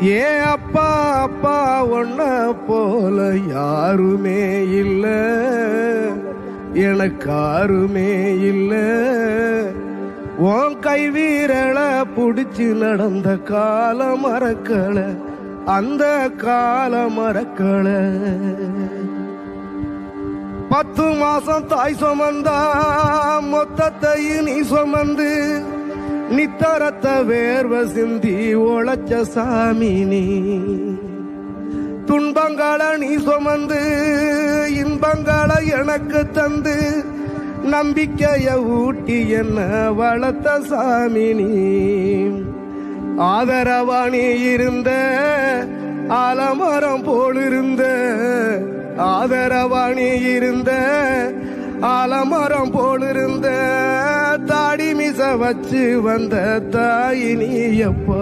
ஏ அப்பா அப்பா ஒன்ன போல யாருமே இல்ல, எனக்கு யாருமே இல்ல. உன் கை வீரல புடிச்சு நடந்த கால மறக்கல, அந்த கால மறக்கல. 10 மாசம் தாய் சுமந்தா மொத்தத்தையும் நீ சுமந்து, நித்தரத்த வேர்வ சிந்தி ஒளச்ச சாமி நீ. துன்பங்களை நீ சுமந்து இன்பங்களை எனக்கு தந்து, நம்பிக்கைய ஊட்டி என்ன வளர்த்த சாமி நீ. ஆதரவா நீ இருந்த ஆலமரம் போலிருந்த, ஆதரவா நீ இருந்த ஆலமரம் போலிருந்த, தாடி மிச வச்சு வந்த தாய் நீ அப்பா.